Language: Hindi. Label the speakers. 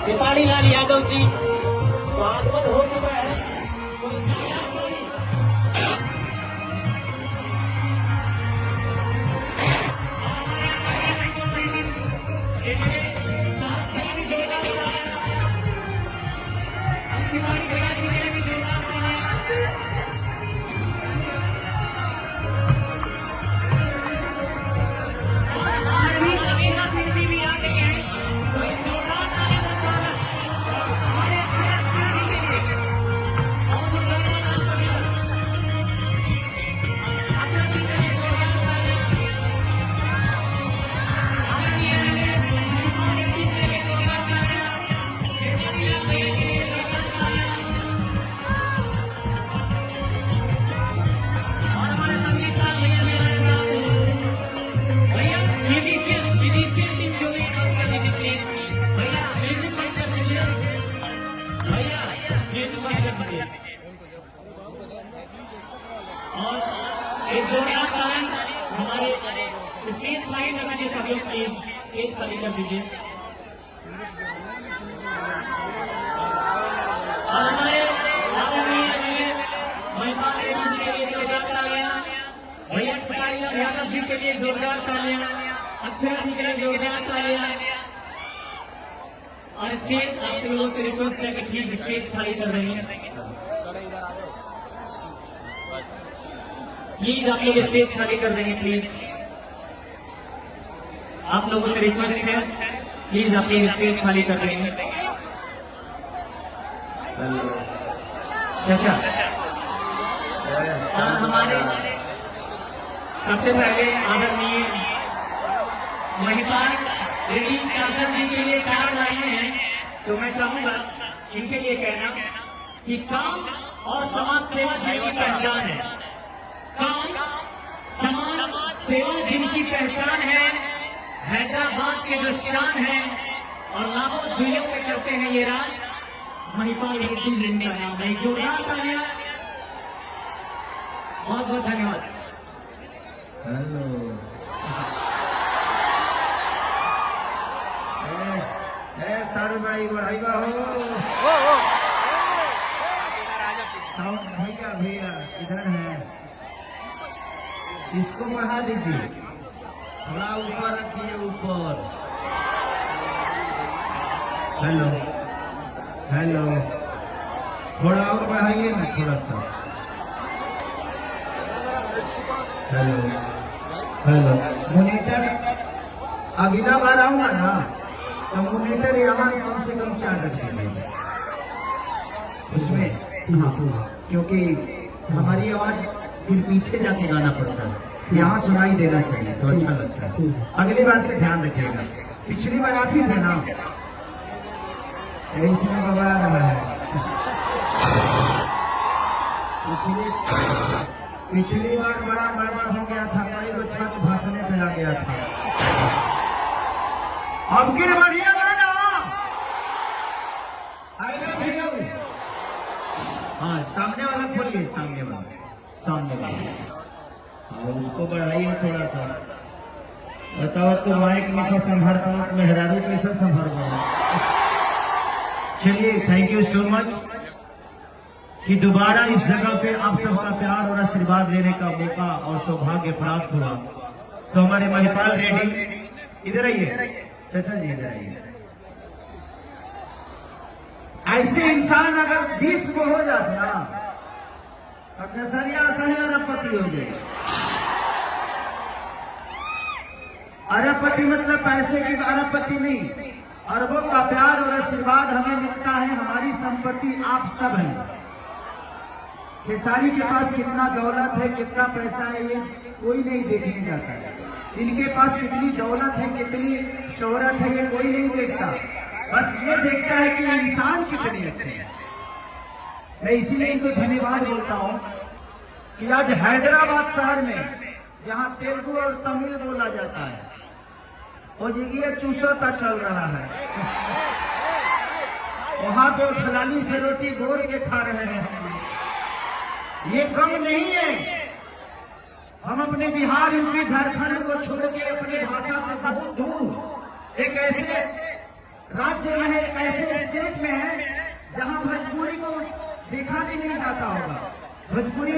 Speaker 1: नेपाली लाल यादव जी तो आगमन हो चुका है। और एक जोरदार ताली हमारे स्टेज साइड में के सभी स्टेज खाली कर दीजिए। और हमारे महिपाल रेड्डी जी के लिए जोरदार तालियां, भैया खेसारी यादव जी के लिए जोरदार तालियां, अक्षरा जी के लिए जोरदार तालियां। और स्टेज आप लोगों से रिक्वेस्ट है कि प्लीज स्टेज खाली कर रही है। प्लीज आप लोग स्टेज खाली कर देंगे। प्लीज आप लोगों से रिक्वेस्ट है, प्लीज आप लोग स्टेज खाली कर देंगे। चाचा और हमारे सबसे पहले आदरणीय महिपाल रेड्डी चाचा जी के लिए 4 लाइनें हैं, तो मैं चाहूंगा इनके लिए कहना कि काम और समाज सेवा जिनकी पहचान है, काम समाज सेवा जिनकी पहचान है, हैदराबाद के जो शान है और लाखों दुनिया पे करते हैं ये राज, महिपाल रेड्डी जिनका नाम है। जोरदार तालियां, बहुत बहुत धन्यवाद।
Speaker 2: हेलो सारू भाई बढ़ाई हो भैया भैया इधर है, इसको बढ़ा दीजिए, थोड़ा ऊपर रखिए, ऊपर। हेलो हेलो थोड़ा और बढ़ाइए ना, थोड़ा सा। हेलो हेलो मोनीटर अगला बार आऊंगा ना तो मोनीटर यहाँ कम से कम 4 रखेंगे उसमें। हाँ, क्योंकि हमारी आवाज फिर पीछे जाके गाना पड़ता है, यहाँ सुनाई देना चाहिए तो अच्छा लगता है। अगली बार से ध्यान रखिएगा। पिछली बार आप ही थे ना, इसमें घबरा रहा है। पिछली बार बड़ा गड़बड़ हो गया था, कई को छत भाषण पे आ गया था। अब की बढ़िया गाना हाँ, सामने वाला खोलिए, सामने वाला और उसको बढ़ाइए थोड़ा सा। बताओ तो माइक में संभालता हूँ, मेहरारू कैसे संभाल। चलिए, थैंक यू सो मच कि दोबारा इस जगह पे आप सबका प्यार और आशीर्वाद लेने का मौका और सौभाग्य प्राप्त हुआ। तो हमारे महिपाल रेड्डी इधर आइए, चाचा जी इधर आइए। ऐसे इंसान अगर 20 को हो जाए ना तो केसरिया सही अरबपति हो गए। अरबपति मतलब पैसे की अरबपति नहीं, अरबों का प्यार और आशीर्वाद हमें मिलता है। हमारी संपत्ति आप सब हैं। खेसारी के पास कितना दौलत है, कितना पैसा है, ये कोई नहीं देखने जाता है। इनके पास कितनी दौलत है, कितनी शोहरत है, ये कोई नहीं देखता। बस ये देखता है कि इंसान कितने अच्छे हैं। मैं इसीलिए इनको धन्यवाद बोलता हूँ कि आज हैदराबाद शहर में जहाँ तेलुगु और तमिल बोला जाता है, वो जगह चूसोता चल रहा है। वहां पे ठलाली से रोटी बोर के खा रहे हैं। ये कम नहीं है। हम अपने बिहार, यूपी, झारखंड को छोड़ के अपनी भाषा से बहुत दूर एक ऐसे राज्य में है, ऐसे स्टेट में है जहां भोजपुरी को देखा भी नहीं जाता होगा। भोजपुरी